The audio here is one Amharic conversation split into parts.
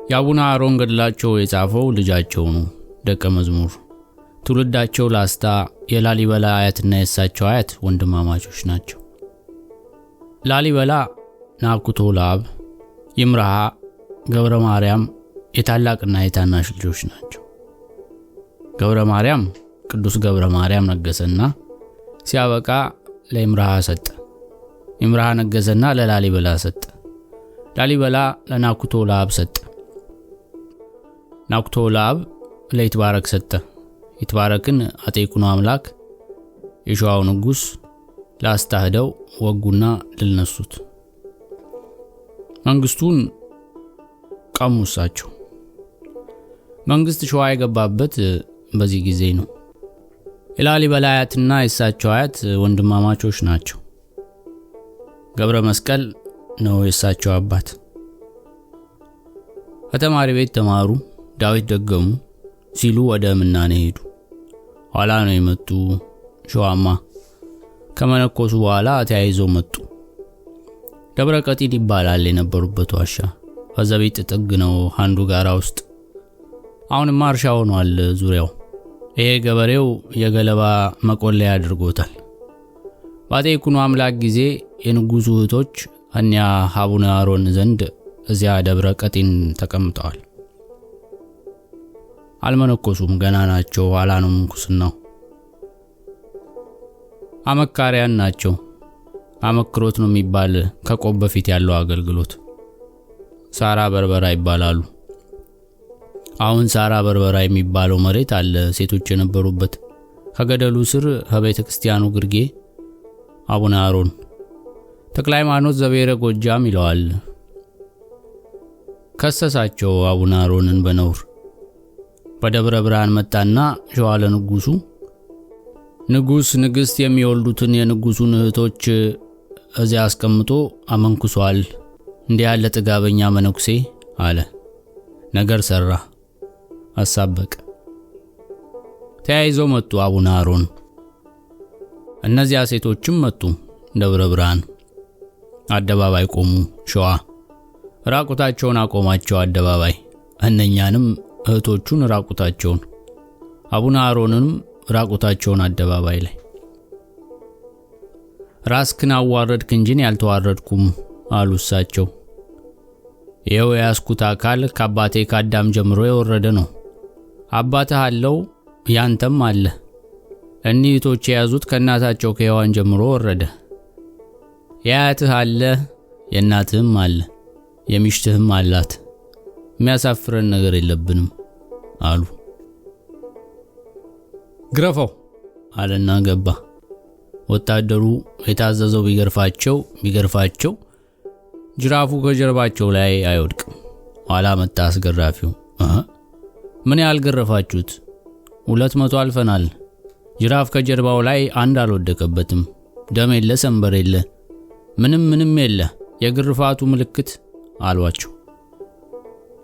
ያቡነ አሮን ገድላቸው የጻፈው ልጃቸው ነው ደቀ መዝሙር። ትውልዳቸው ላስታ የላሊበላ አያትና የሳቸው አያት ወንድማማቾች ናቸው። ላሊበላ ናኩቶ ለአብ፣ ይምርሃ፣ ገብረ ማርያም የታላቅና የታናሽ ልጆች ናቸው። ገብረ ማርያም ቅዱስ ገብረ ማርያም ነገሰና ሲያበቃ ለይምርሃ ሰጠ። ይምርሃ ነገሰና ለላሊበላ ሰጠ። ላሊበላ ለናኩቶ ለአብ ሰጠ። ናኩቶ ለአብ ለይትባረክ ሰጠ። ይትባረክን አጤ ይኩኖ አምላክ የሸዋው ንጉስ ላስታ ሄደው ወጉና ድል ነሱት። መንግስቱን ቀሙሳቸው። መንግስት ሸዋ የገባበት በዚህ ጊዜ ነው። የላሊበላ አያትና የሳቸው አያት ወንድማማቾች ናቸው። ገብረ መስቀል ነው የሳቸው አባት። ከተማሪ ቤት ተማሩ፣ ዳዊት ደገሙ ሲሉ ወደ ምናኔ ሄዱ። ኋላ ነው የመጡ ሸዋማ። ከመነኮሱ በኋላ ተያይዘው መጡ። ደብረ ቀጢን ይባላል የነበሩበት ዋሻ። ከዘቢጥ ጥግ ነው አንዱ ጋራ ውስጥ። አሁንማ እርሻ ሆኗል ዙሪያው። ይሄ ገበሬው የገለባ መቆለያ አድርጎታል። በአጤ ይኩኖ አምላክ ጊዜ የንጉሱ እህቶች እኒያ አቡነ አሮን ዘንድ እዚያ ደብረ ቀጢን ተቀምጠዋል። አልመነኮሱም፣ ገና ናቸው። ኋላ ነው ምንኩስናው። አመካሪያን ናቸው። አመክሮት ነው የሚባል ከቆብ በፊት ያለው አገልግሎት። ሳራ በርበራ ይባላሉ። አሁን ሳራ በርበራ የሚባለው መሬት አለ ሴቶች የነበሩበት። ከገደሉ ስር ከቤተ ክርስቲያኑ ግርጌ አቡነ አሮን ተክለ ሃይማኖት ዘብሔረ ጎጃም ይለዋል። ከሰሳቸው አቡነ አሮንን በነውር። በደብረ ብርሃን መጣና ሸዋ ለንጉሱ ንጉስ ንግስት የሚወልዱትን የንጉሱን እህቶች እዚያ አስቀምጦ አመንኩሷል። እንዲህ ያለ ጥጋበኛ መነኩሴ አለ። ነገር ሰራ፣ አሳበቀ። ተያይዘው መጡ አቡነ አሮን። እነዚያ ሴቶችም መጡ ደብረ ብርሃን። አደባባይ ቆሙ ሸዋ። ራቁታቸውን አቆማቸው አደባባይ። እነኛንም እህቶቹን ራቁታቸውን፣ አቡነ አሮንንም ራቁታቸውን አደባባይ ላይ። ራስክን አዋረድክ እንጂ ያልተዋረድኩም አሉ እሳቸው። ይኸው ያስኩት አካል ከአባቴ ከአዳም ጀምሮ የወረደ ነው። አባትህ አለው፣ ያንተም አለ። እኒህ እህቶች የያዙት ከእናታቸው ከሔዋን ጀምሮ ወረደ። የአያትህ አለ፣ የእናትህም አለ፣ የሚስትህም አላት። የሚያሳፍረን ነገር የለብንም አሉ። ግረፈው አለና ገባ። ወታደሩ የታዘዘው ቢገርፋቸው ጅራፉ ከጀርባቸው ላይ አይወድቅም። ኋላ መጣ አስገራፊው። ምን ያህል ገረፋችሁት? 200 አልፈናል። ጅራፍ ከጀርባው ላይ አንድ አልወደቀበትም። ደም የለ፣ ሰንበር የለ፣ ምንም የለ። የግርፋቱ ምልክት አሏቸው።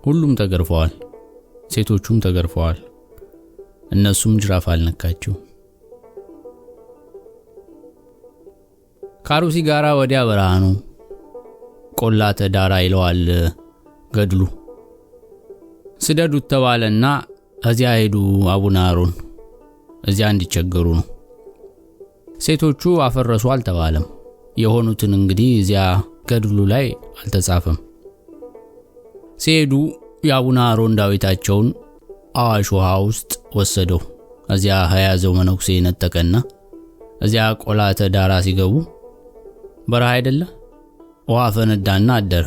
ሁሉም ተገርፈዋል። ሴቶቹም ተገርፈዋል። እነሱም ጅራፍ አልነካቸው። ካሩሲ ጋራ ወዲያ በረሃኑ ቆላተ ዳራ ይለዋል ገድሉ። ስደዱት ተባለና እዚያ ሄዱ አቡነ አሮን። እዚያ እንዲቸገሩ ነው። ሴቶቹ አፈረሱ አልተባለም። የሆኑትን እንግዲህ እዚያ ገድሉ ላይ አልተጻፈም። ሲሄዱ የአቡነ አሮን ዳዊታቸውን አዋሽ ውሃ ውስጥ ወሰደው። እዚያ ያዘው መነኩሴ ነጠቀና እዚያ ቆላተ ዳራ ሲገቡ በረሃ አይደለ ውሃ ፈነዳና አደረ።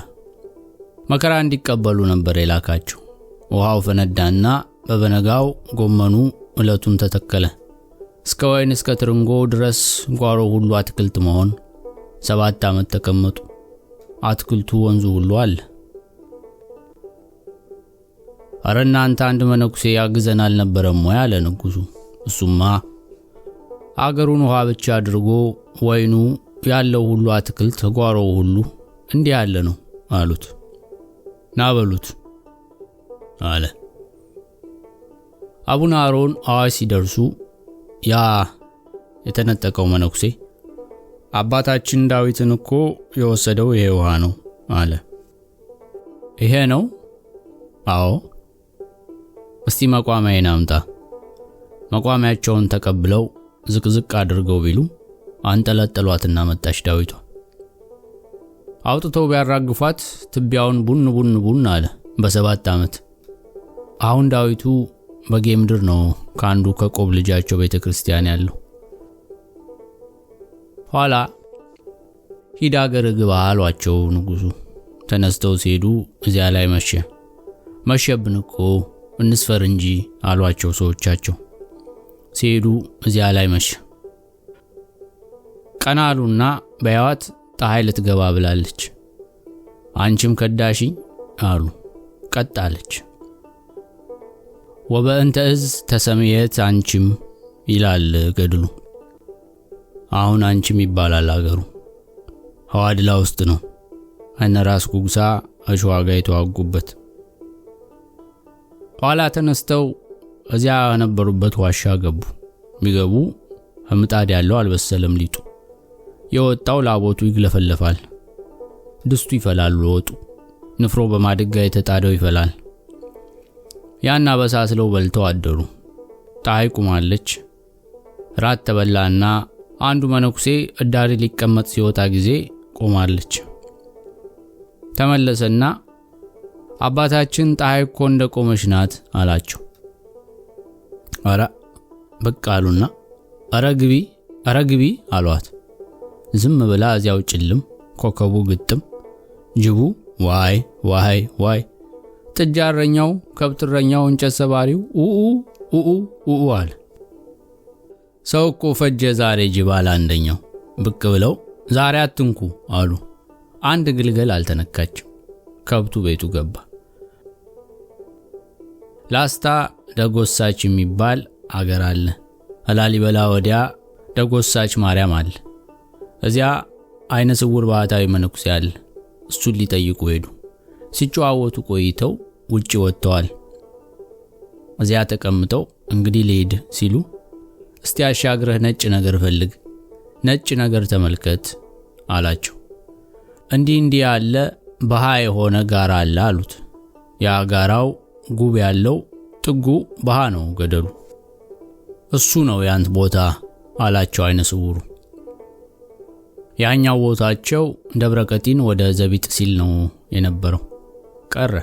መከራ እንዲቀበሉ ነበር የላካቸው። ውሃው ፈነዳና በበነጋው ጎመኑ እለቱን ተተከለ። እስከ ወይን እስከ ትርንጎ ድረስ ጓሮ ሁሉ አትክልት መሆን 7 ዓመት ተቀመጡ። አትክልቱ ወንዙ ሁሉ አለ። አረ እናንተ አንድ መነኩሴ ያግዘን አልነበረም ወይ አለ ንጉሱ። እሱማ አገሩን ውሃ ብቻ አድርጎ ወይኑ ያለው ሁሉ አትክልት ጓሮው ሁሉ እንዲህ ያለ ነው አሉት። ናበሉት አለ። አቡነ አሮን አዋሽ ሲደርሱ ያ የተነጠቀው መነኩሴ አባታችን ዳዊትን እኮ የወሰደው ይሄ ውሃ ነው አለ። ይሄ ነው አዎ። እስቲ መቋሚያዬን አምጣ። መቋሚያቸውን ተቀብለው ዝቅዝቅ አድርገው ቢሉ አንጠለጠሏትና መጣች ዳዊቷ። አውጥተው ቢያራግፏት ትቢያውን ቡን አለ በ7 ዓመት። አሁን ዳዊቱ በጌምድር ነው ካንዱ ከቆብ ልጃቸው ቤተክርስቲያን ያለው። ኋላ ሂዳ አገር ግባ አሏቸው ንጉሱ። ተነስተው ሲሄዱ እዚያ ላይ መሸብን እኮ እንስፈር እንጂ አሏቸው ሰዎቻቸው። ሲሄዱ እዚያ ላይ መሸ። ቀናሉና በያዋት ፀሐይ ልትገባ ብላለች። አንቺም ከዳሽኝ አሉ። ቀጣለች። ወበእንተ እዝ ተሰምየት አንቺም ይላል ገድሉ። አሁን አንቺም ይባላል አገሩ። ሐዋድላ ውስጥ ነው። እነራስ ጉግሳ አሽዋጋ የተዋጉበት። ኋላ ተነስተው እዚያ ነበሩበት ዋሻ ገቡ። ሚገቡ ምጣድ ያለው አልበሰለም ሊጡ። የወጣው ላቦቱ ይግለፈለፋል። ድስቱ ይፈላል ወጡ። ንፍሮ በማድጋ የተጣደው ይፈላል። ያና በሳስለው በልተው አደሩ። ፀሐይ ቁማለች። ራት ተበላና አንዱ መነኩሴ እዳሪ ሊቀመጥ ሲወጣ ጊዜ ቆማለች። ተመለሰና አባታችን ፀሐይ እኮ እንደቆመች ናት አላቸው። አራ በቃሉና አረ ግቢ አሏት። ዝም ብላ እዚያው ጭልም፣ ኮከቡ ግጥም፣ ጅቡ ዋይ፣ ጥጃረኛው ከብትረኛው እንጨት ሰባሪው ኡኡ አለ። ሰው እኮ ፈጀ ዛሬ ጅባል አንደኛው ብቅ ብለው ዛሬ አትንኩ አሉ። አንድ ግልገል አልተነካችም። ከብቱ ቤቱ ገባ። ላስታ ደጎሳች የሚባል አገር አለ። ላሊበላ ወዲያ ደጎሳች ማርያም አለ። እዚያ አይነ ስውር ባህታዊ መነኩሴ አለ። እሱን ሊጠይቁ ሄዱ። ሲጨዋወቱ ቆይተው ውጪ ወጥተዋል። እዚያ ተቀምጠው እንግዲህ ልሄድ ሲሉ እስቲ አሻግረህ ነጭ ነገር ፈልግ፣ ነጭ ነገር ተመልከት አላቸው። እንዲህ ያለ በሃ የሆነ ጋራ አለ አሉት። ያ ጋራው ጉብ ያለው ጥጉ በሃ ነው ገደሉ። እሱ ነው ያንት ቦታ አላቸው አይነ ስውሩ። ያኛው ቦታቸው ደብረቀጢን ወደ ዘቢጥ ሲል ነው የነበረው። ቀረ።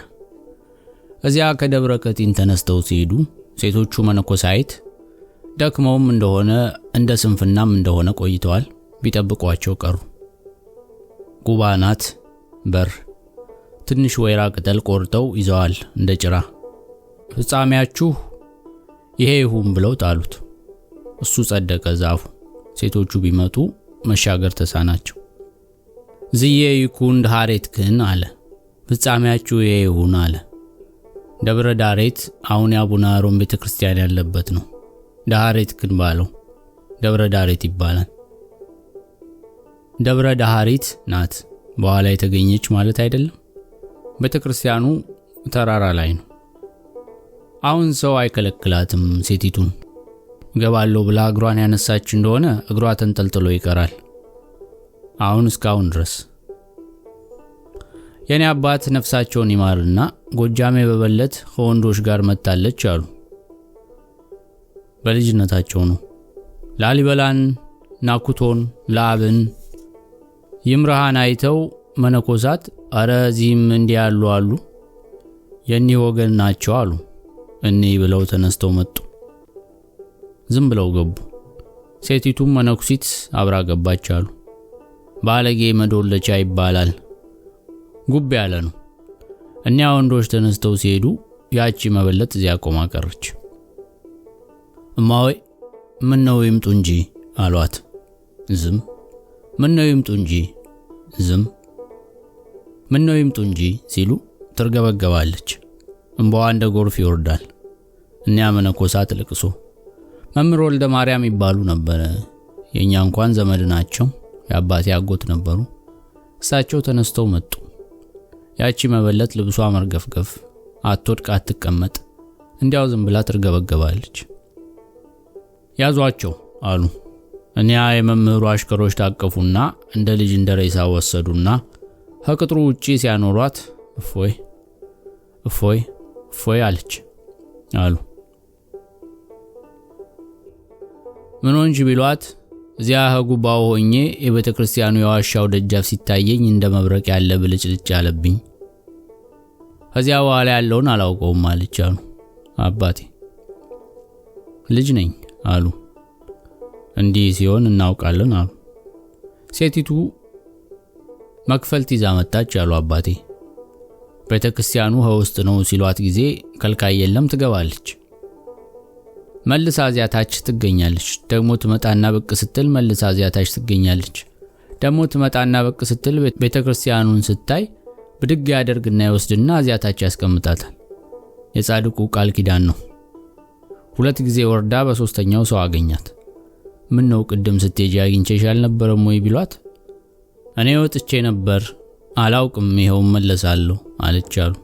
እዚያ ከደብረቀጢን ተነስተው ሲሄዱ ሴቶቹ መነኮሳይት ደክመውም እንደሆነ እንደ ስንፍናም እንደሆነ ቆይተዋል። ቢጠብቋቸው ቀሩ። ጉባናት በር ትንሽ ወይራ ቅጠል ቆርጠው ይዘዋል እንደ ጭራ። ፍጻሜያችሁ ይሄ ይሁን ብለው ጣሉት። እሱ ጸደቀ ዛፉ። ሴቶቹ ቢመጡ መሻገር ተሳናቸው። ዝዬ ይኩን ዳሬትክን አለ። ፍጻሜያችሁ ይሄ ይሁን አለ። ደብረ ዳሬት አሁን የአቡነ አሮን ቤተክርስቲያን ያለበት ነው። ዳሬትክን ባለው ደብረ ዳሬት ይባላል። ደብረ ዳሃሪት ናት በኋላ የተገኘች ማለት አይደለም። ቤተክርስቲያኑ ተራራ ላይ ነው። አሁን ሰው አይከለክላትም። ሴቲቱን ገባለው ብላ እግሯን ያነሳች እንደሆነ እግሯ ተንጠልጥሎ ይቀራል። አሁን እስካሁን ድረስ የኔ አባት ነፍሳቸውን ይማርና ጎጃሜ በበለት ከወንዶች ጋር መጣለች አሉ። በልጅነታቸው ነው። ላሊበላን፣ ናኩቶን፣ ላብን፣ ይምርሃን አይተው መነኮሳት አረዚም እንዲያሉ አሉ የኒ ወገን ናቸው አሉ። እኒ ብለው ተነስተው መጡ። ዝም ብለው ገቡ። ሴቲቱም መነኩሲት አብራ ገባች አሉ። ባለጌ መዶለቻ ይባላል። ጉብ ያለ ነው። እኒያ ወንዶች ተነስተው ሲሄዱ ያቺ መበለት እዚያ ቆማ ቀረች። እማወይ ምን ነው ይምጡ እንጂ አሏት። ዝም። ምን ነው ይምጡ እንጂ ዝም። ምን ነው ይምጡ እንጂ ሲሉ ትርገበገባለች። እንባዋ እንደ ጎርፍ ይወርዳል። እኒያ መነኮሳት ልቅሶ መምህር ወልደ ማርያም ይባሉ ነበር። የኛ እንኳን ዘመድ ናቸው። የአባቴ አጎት ነበሩ። እሳቸው ተነስተው መጡ። ያቺ መበለት ልብሷ መርገፍገፍ፣ አትወድቅ አትቀመጥ፣ እንዲያው ዝም ብላ ትርገበገባለች። ያዟቸው አሉ። እኒያ የመምህሩ አሽከሮች ታቀፉና እንደ ልጅ እንደ ሬሳ ወሰዱና ከቅጥሩ ውጪ ሲያኖሯት እፎይ ፎይ አለች አሉ። ምን ሆንሽ ቢሏት እዚያ ጉባው ሆኜ የቤተክርስቲያኑ የዋሻው ደጃፍ ሲታየኝ እንደ መብረቅ ያለ ብልጭልጭ አለብኝ። ከዚያ በኋላ ያለውን አላውቀውም አለች አሉ። አባቴ ልጅ ነኝ አሉ። እንዲህ ሲሆን እናውቃለን አሉ። ሴቲቱ መክፈልት ይዛ መጣች አሉ አባቴ። ቤተክርስቲያኑ ውስጥ ነው ሲሏት ጊዜ ከልካይ የለም ትገባለች። መልሳ እዚያ ታች ትገኛለች። ደግሞ ትመጣና ብቅ ስትል መልሳ እዚያ ታች ትገኛለች። ደግሞ ትመጣና ብቅ ስትል ቤተክርስቲያኑን ስታይ ብድግ ያደርግና ይወስድና እዚያ ታች ያስቀምጣታል። የጻድቁ ቃል ኪዳን ነው። 2 ጊዜ ወርዳ በሶስተኛው ሰው አገኛት። ምን ነው ቅድም ስትሄጂ አግኝቼሽ አልነበረም ወይ ቢሏት እኔ ወጥቼ ነበር አላውቅም ይሄው መለሳለሁ አለች አሉ።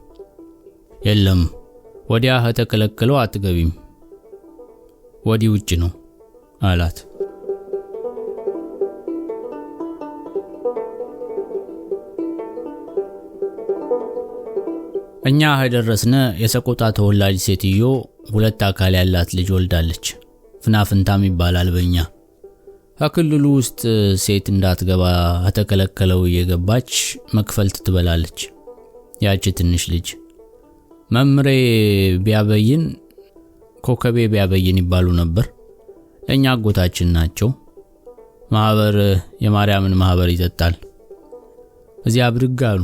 የለም ወዲያ ተከለከለው አትገቢም ወዲህ ውጭ ነው አላት። እኛ ሄደረስነ የሰቆጣ ተወላጅ ሴትዮ 2 አካል ያላት ልጅ ወልዳለች። ፍናፍንታም ይባላል በእኛ። ከክልሉ ውስጥ ሴት እንዳትገባ ተከለከለው እየገባች መክፈልት ትበላለች። ያቺ ትንሽ ልጅ መምሬ ቢያበይን ኮከቤ ቢያበይን ይባሉ ነበር። ለኛ አጎታችን ናቸው። ማህበር የማርያምን ማህበር ይጠጣል። እዚያ ብድግ አሉ።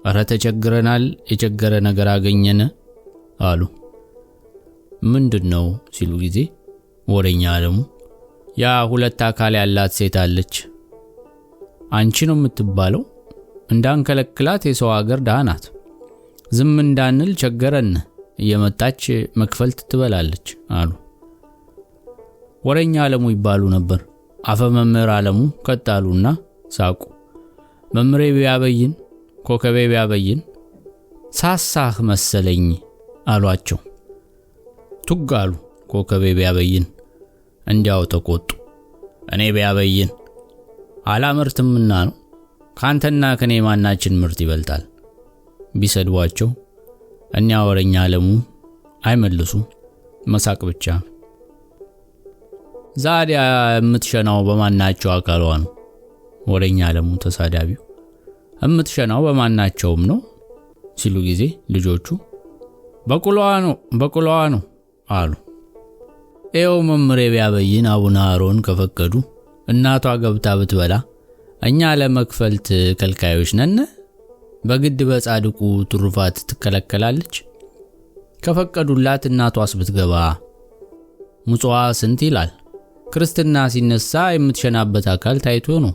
አረ ተቸግረናል፣ የቸገረ ነገር አገኘነ አሉ። ምንድነው ሲሉ ጊዜ ወሬኛ አለሙ ያ 2 አካል ያላት ሴት አለች። አንቺ ነው የምትባለው። እንዳንከለክላት የሰው ሀገር ዳናት። ዝም እንዳንል ቸገረን እየመጣች መክፈልት ትበላለች አሉ። ወሬኛ አለሙ ይባሉ ነበር። አፈ መምህር አለሙ ከጣሉና ሳቁ። መምሬ ቢያበይን ኮከቤ ቢያበይን ሳሳህ መሰለኝ አሏቸው። ቱጋሉ ኮከቤ ቢያበይን እንዲያው ተቆጡ። እኔ ቢያበይን አላምርትምና ነው። ካንተና ከኔ ማናችን ምርት ይበልጣል ቢሰድዋቸው እኛ ወሬኛ አለሙ አይመልሱ መሳቅ ብቻ። ዛዲያ የምትሸናው በማናቸው አካሏ ነው? ወሬኛ አለሙ ተሳዳቢው የምትሸናው በማናቸውም ነው ሲሉ ጊዜ ልጆቹ በቁሏ ነው አሉ። ኤው መምሬ ቢያበይን አቡነ አሮን ከፈቀዱ እናቷ ገብታ ብትበላ እኛ ለመክፈልት ከልካዮች ነን? በግድ በጻድቁ ትሩፋት ትከለከላለች? ከፈቀዱላት እናቷስ ብትገባ ሙጽዋ ስንት ይላል? ክርስትና ሲነሳ የምትሸናበት አካል ታይቶ ነው።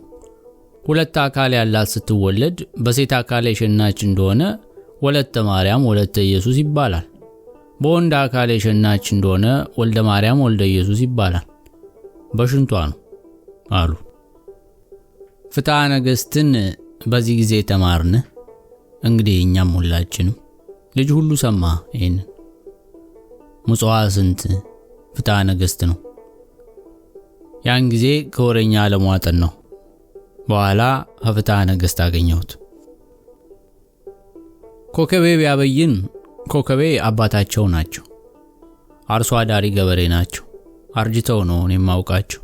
2 አካል ያላት ስትወለድ በሴት አካል የሸናች እንደሆነ ወለተ ማርያም ወለተ ኢየሱስ ይባላል። በወንድ አካል የሸናች እንደሆነ ወልደ ማርያም ወልደ ኢየሱስ ይባላል። በሽንቷ ነው አሉ። ፍትሐ ነገሥትን በዚህ ጊዜ ተማርነ። እንግዲህ እኛም ሁላችንም ልጅ ሁሉ ሰማ ይሄን። ሙጽዋ ስንት ፍትሐ ነገሥት ነው። ያን ጊዜ ከወሬኛ አለሙ አጠናው። በኋላ ፍትሐ ነገሥት አገኘሁት። ኮከቤ ቢያበይን ኮከቤ አባታቸው ናቸው። አርሶ አዳሪ ገበሬ ናቸው። አርጅተው ነው እኔም ማውቃቸው።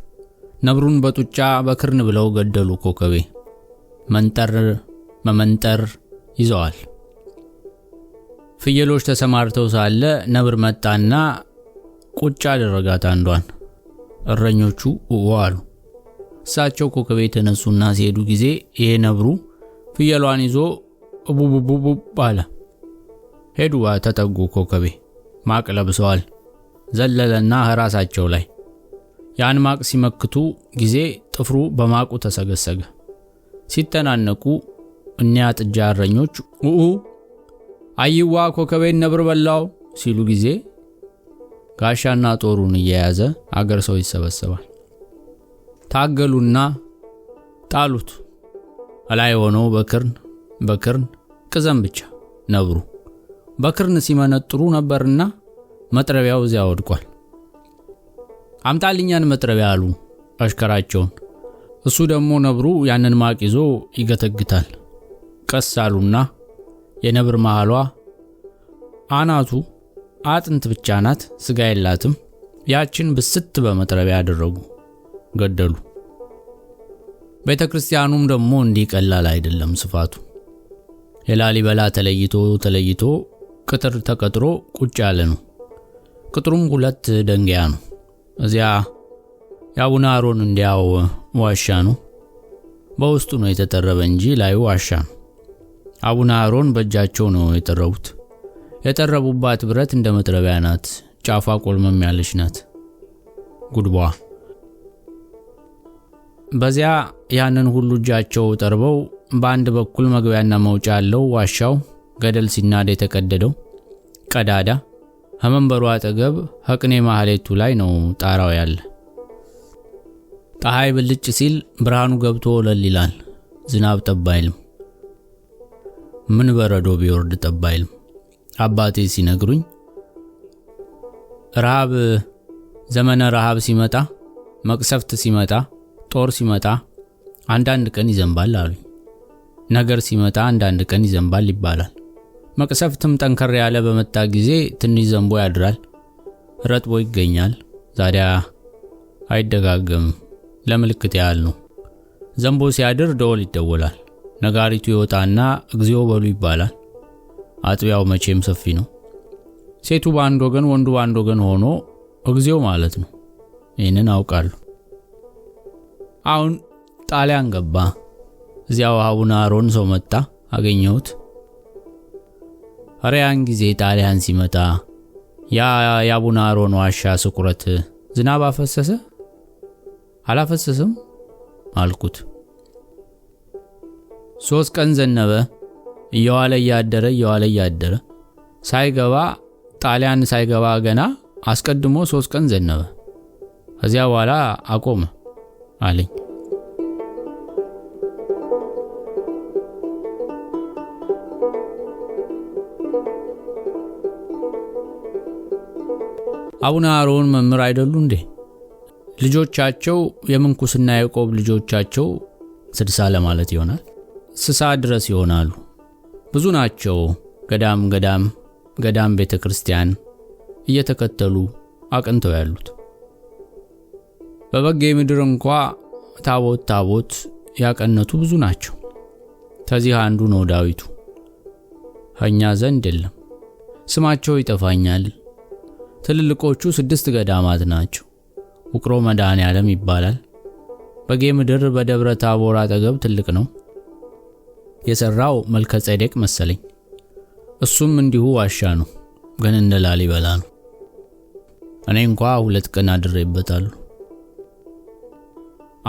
ነብሩን በጡጫ በክርን ብለው ገደሉ። ኮከቤ መመንጠር ይዘዋል። ፍየሎች ተሰማርተው ሳለ ነብር መጣና ቁጭ አደረጋት አንዷን። እረኞቹ ዋሉ። እሳቸው ኮከቤ ተነሱና ሲሄዱ ጊዜ ይሄ ነብሩ ፍየሏን ይዞ ቡቡቡቡ ባለ ሄዱ። ተጠጉ። ኮከቤ ማቅ ለብሰዋል። ዘለለና ራሳቸው ላይ ያን ማቅ ሲመክቱ ጊዜ ጥፍሩ በማቁ ተሰገሰገ። ሲተናነቁ እኒያ ጥጃ እረኞች አይዋ ኮከቤን ነብር በላው ሲሉ ጊዜ ጋሻና ጦሩን እየያዘ አገር ሰው ይሰበሰባል። ታገሉና ጣሉት። ላይ ሆኖ በክርን ቅዘም ብቻ ነብሩ በክርን ሲመነጥሩ ነበርና መጥረቢያው እዚያ ወድቋል። አምጣልኛን መጥረቢያ አሉ አሽከራቸውን። እሱ ደግሞ ነብሩ ያንን ማቅ ይዞ ይገተግታል። ቀስ አሉና የነብር መሃሏ አናቱ አጥንት ብቻ ናት፣ ስጋ የላትም። ያችን ብስት በመጥረቢያ አደረጉ፣ ገደሉ። ቤተክርስቲያኑም ደግሞ እንዲቀላል አይደለም ስፋቱ። የላሊበላ ተለይቶ ቅጥር ተቀጥሮ ቁጭ ያለ ነው። ቅጥሩም 2 ደንጋያ ነው። እዚያ የአቡነ አሮን እንዲያው ዋሻ ነው። በውስጡ ነው የተጠረበ እንጂ ላዩ ዋሻ ነው። አቡነ አሮን በእጃቸው ነው የጠረቡት። የጠረቡባት ብረት እንደ መጥረቢያ ናት። ጫፏ ቆልመም ያለች ናት ጉድቧ። በዚያ ያንን ሁሉ እጃቸው ጠርበው በአንድ በኩል መግቢያና መውጫ ያለው ዋሻው ገደል ሲናድ የተቀደደው ቀዳዳ ከመንበሩ አጠገብ ሐቅኔ ማህሌቱ ላይ ነው ጣራው ያለ። ፀሐይ ብልጭ ሲል ብርሃኑ ገብቶ ወለል ይላል። ዝናብ ጠብ አይልም። ምን በረዶ ቢወርድ ጠብ አይልም። አባቴ ሲነግሩኝ ረሃብ ዘመነ ረሃብ ሲመጣ፣ መቅሰፍት ሲመጣ፣ ጦር ሲመጣ አንዳንድ ቀን ይዘንባል አሉኝ። ነገር ሲመጣ አንዳንድ ቀን ይዘንባል ይባላል። መቅሰፍትም ጠንከር ያለ በመጣ ጊዜ ትንሽ ዘንቦ ያድራል፣ ረጥቦ ይገኛል። ዛዲያ አይደጋገምም፣ ለምልክት ያህል ነው። ዘንቦ ሲያድር ደወል ይደወላል። ነጋሪቱ ይወጣና እግዚኦ በሉ ይባላል። አጥቢያው መቼም ሰፊ ነው። ሴቱ በአንድ ወገን ወንዱ በአንድ ወገን ሆኖ እግዚኦ ማለት ነው። ይህንን አውቃለሁ። አሁን ጣሊያን ገባ። እዚያው አቡነ አሮን ሰው መጣ፣ አገኘሁት። ያን ጊዜ ጣሊያን ሲመጣ የአቡነ አሮን ዋሻ ስቁረት ዝናብ አፈሰሰ አላፈሰሰም አልኩት። 3 ቀን ዘነበ፣ እየዋለ እያደረ ሳይገባ ጣሊያን ሳይገባ ገና አስቀድሞ 3 ቀን ዘነበ። ከዚያ በኋላ አቆመ አለኝ። አቡነ አሮን መምህር አይደሉ እንዴ? ልጆቻቸው የምንኩስና ያዕቆብ ልጆቻቸው 60 ለማለት ይሆናል 60 ድረስ ይሆናሉ። ብዙ ናቸው። ገዳም ቤተክርስቲያን እየተከተሉ አቅንተው ያሉት። በበጌ ምድር እንኳን ታቦት ያቀነቱ ብዙ ናቸው። ከዚህ አንዱ ነው ዳዊቱ። እኛ ዘንድ የለም፣ ስማቸው ይጠፋኛል። ትልልቆቹ 6 ገዳማት ናቸው። ውቅሮ መድኃኔዓለም ይባላል። በጌ ምድር በደብረ ታቦር አጠገብ ትልቅ ነው። የሰራው መልከ ጼዴቅ መሰለኝ። እሱም እንዲሁ ዋሻ ነው፣ ግን እንደ ላሊበላ ነው። እኔ እንኳን 2 ቀን አድሬበታለሁ።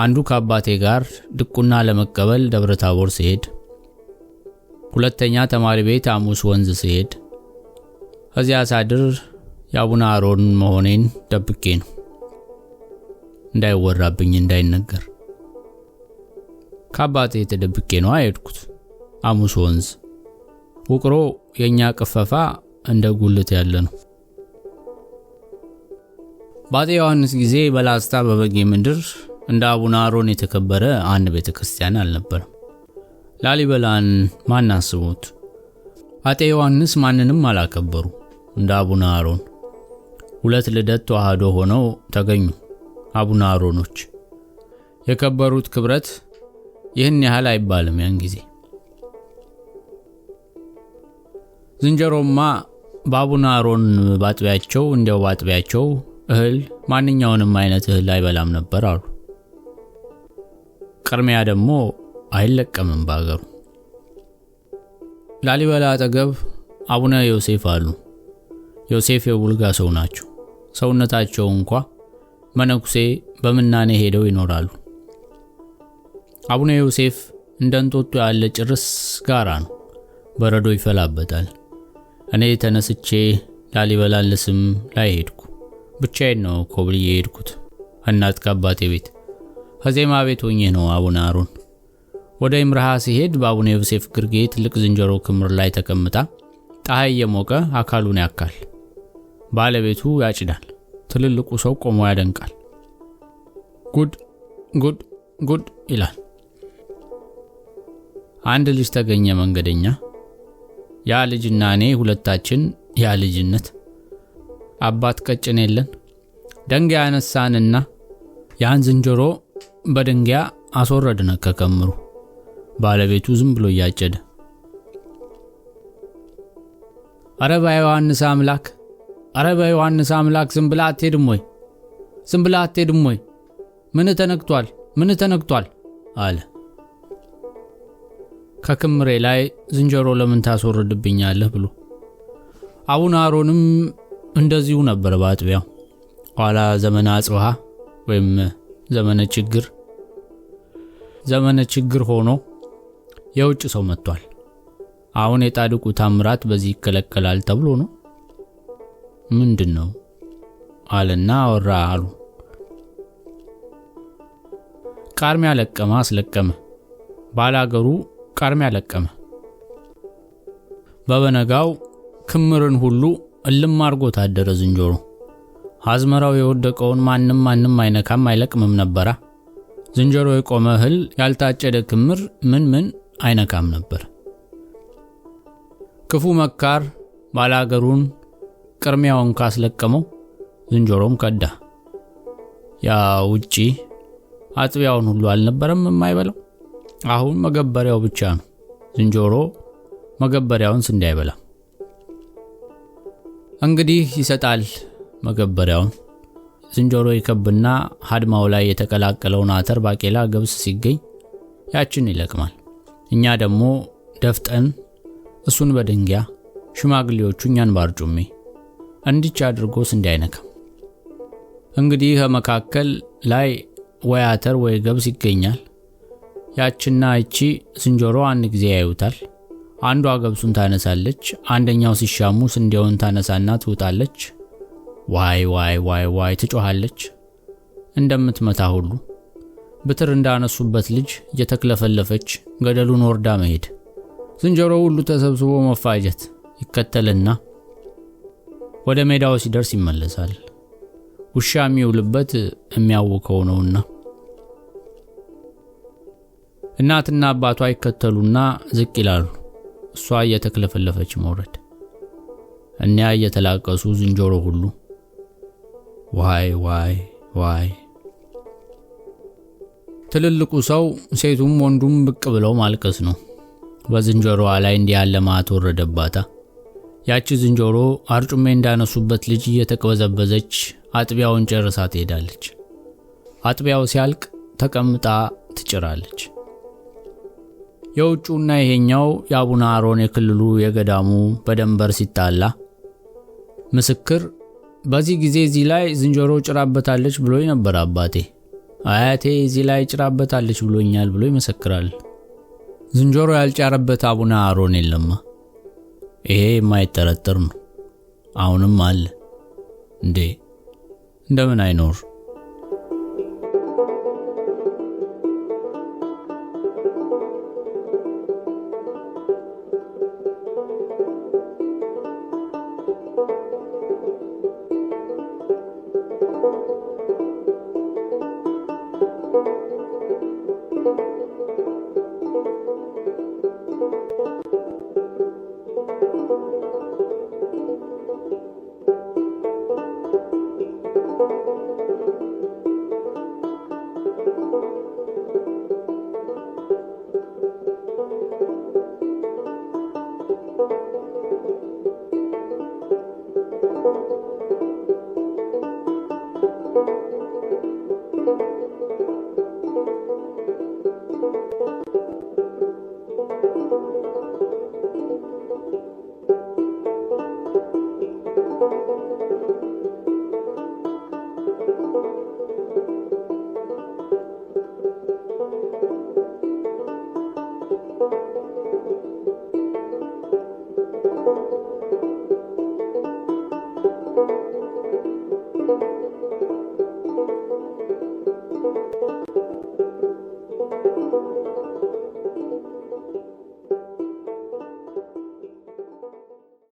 አንዱ ከአባቴ ጋር ድቁና ለመቀበል ደብረ ታቦር ሲሄድ፣ ሁለተኛ ተማሪ ቤት አሙስ ወንዝ ሲሄድ፣ እዚያ ሳድር የአቡነ አሮን መሆኔን ደብቄ ነው፣ እንዳይወራብኝ እንዳይነገር። ከአባቴ ተደብቄ ነው አይድኩት። አሙስ ወንዝ ውቅሮ የኛ ቅፈፋ እንደ ጉልት ያለ ነው። ባጤ ዮሐንስ ጊዜ በላስታ በበጌ ምድር እንደ አቡነ አሮን የተከበረ አንድ ቤተክርስቲያን አልነበረም። ላሊበላን ማን አስቦት? አጤ ዮሐንስ ማንንም አላከበሩ እንደ አቡነ አሮን። 2 ልደት ተዋህዶ ሆነው ተገኙ አቡነ አሮኖች። የከበሩት ክብረት ይህን ያህል አይባልም ያን ጊዜ። ዝንጀሮማ በአቡነ አሮን ባጥቢያቸው እንዲያው ባጥቢያቸው እህል ማንኛውንም አይነት እህል አይበላም ነበር አሉ። ቅርሚያ ደግሞ አይለቀምም ባገሩ። ላሊበላ አጠገብ አቡነ ዮሴፍ አሉ። ዮሴፍ የቡልጋ ሰው ናቸው። ሰውነታቸው እንኳን መነኩሴ በመናኔ ሄደው ይኖራሉ። አቡነ ዮሴፍ እንደንጦጦ ያለ ጭርስ ጋራ ነው። በረዶ ይፈላበታል። እኔ ተነስቼ ላሊበላ ለስም ላይ ሄድኩ። ብቻዬን ነው ኮብልዬ ሄድኩት። እናት ከአባቴ ቤት ከዜማ ቤት ሆኜ ነው አቡነ አሮን። ወደ ይምርሃ ሲሄድ በአቡነ ዮሴፍ ግርጌ ትልቅ ዝንጀሮ ክምር ላይ ተቀምጣ ፀሐይ የሞቀ አካሉን ያካል። ባለቤቱ ያጭዳል። ትልልቁ ሰው ቆሞ ያደንቃል። ጉድ ጉድ ጉድ ይላል። አንድ ልጅ ተገኘ መንገደኛ። ያ ልጅና እኔ ሁለታችን ያ ልጅነት አባት ቀጭን የለን ደንጋይ አነሳንና ያን ዝንጀሮ በድንጋይ አስወረድነ ከከምሩ። ባለቤቱ ዝም ብሎ እያጨደ አረ በዮሐንስ አምላክ፣ አረ በዮሐንስ አምላክ ዝም ብላ አትሄድም ወይ? ዝም ብላ አትሄድም ወይ? ምን ተነክቷል አለ። ከክምሬ ላይ ዝንጀሮ ለምን ታስወርድብኛለህ ብሎ። አቡነ አሮንም እንደዚሁ ነበር በአጥቢያው። ኋላ ዘመነ አጽብሃ ወይም ዘመነ ችግር ሆኖ የውጭ ሰው መጥቷል። አሁን የጻድቁ ታምራት በዚህ ይከለከላል ተብሎ ነው? ምንድነው አለና አወራ አሉ። ቃርሚያ ለቀመ አስለቀመ። ባላገሩ ቃርሚያ ለቀመ። በበነጋው ክምርን ሁሉ እልም አርጎ ታደረ ዝንጀሮ። አዝመራው የወደቀውን ማንም አይነካም አይለቅምም ነበራ። ዝንጀሮ የቆመ እህል ያልታጨደ ክምር ምን አይነካም ነበር። ክፉ መካር ባላገሩን ቅርሚያውን ካስለቀመው ዝንጀሮም ከዳ። ያ ውጪ አጥቢያውን ሁሉ አልነበረም የማይበላው። አሁን መገበሪያው ብቻ ነው። ዝንጀሮ መገበሪያውን ስንዴ አይበላ። እንግዲህ ይሰጣል መገበሪያውን። ዝንጀሮ ይከብና ሀድማው ላይ የተቀላቀለውን አተር፣ ባቄላ፣ ገብስ ሲገኝ ያችን ይለቅማል። እኛ ደግሞ ደፍጠን እሱን በድንጋይ ሽማግሌዎቹ እኛን ባርጩሜ እንዲች አድርጎ ስንዴ አይነካም። እንግዲህ ከመካከል ላይ ወይ አተር ወይ ገብስ ይገኛል። ያችና እቺ ዝንጀሮ አንድ ጊዜ ያዩታል። አንዷ ገብሱን ታነሳለች፣ አንደኛው ሲሻሙ ስንዴውን ታነሳና ትውጣለች። ዋይ ትጮሃለች እንደምትመታ ሁሉ። ብትር እንዳነሱበት ልጅ እየተክለፈለፈች ገደሉን ወርዳ መሄድ። ዝንጀሮ ሁሉ ተሰብስቦ መፋጀት ይከተልና ወደ ሜዳው ሲደርስ ይመለሳል። ውሻ የሚውልበት የሚያውከው ነውና። እናትና አባቷ ይከተሉና ዝቅ ይላሉ። እሷ እየተክለፈለፈች መውረድ። እኒያ እየተላቀሱ ዝንጀሮ ሁሉ ዋይ። ትልልቁ ሰው ሴቱም ወንዱም ብቅ ብለው ማልቀስ ነው። በዝንጀሮዋ ላይ እንዲህ ያለ ማት ወረደባታ። ያቺ ዝንጀሮ አርጩሜ እንዳነሱበት ልጅ እየተቀበዘበዘች አጥቢያውን ጨርሳ ትሄዳለች። አጥቢያው ሲያልቅ ተቀምጣ ትጭራለች። የውጩና ይሄኛው የአቡነ አሮን የክልሉ የገዳሙ በደንበር ሲጣላ ምስክር በዚህ ጊዜ እዚህ ላይ ዝንጀሮ ጭራበታለች ብሎኝ ነበር አባቴ። አያቴ እዚህ ላይ ጭራበታለች ብሎኛል ብሎ ይመሰክራል። ዝንጀሮ ያልጫረበት አቡነ አሮን የለማ። ይሄ የማይጠረጠር ነው። አሁንም አለ እንዴ? እንደምን አይኖር?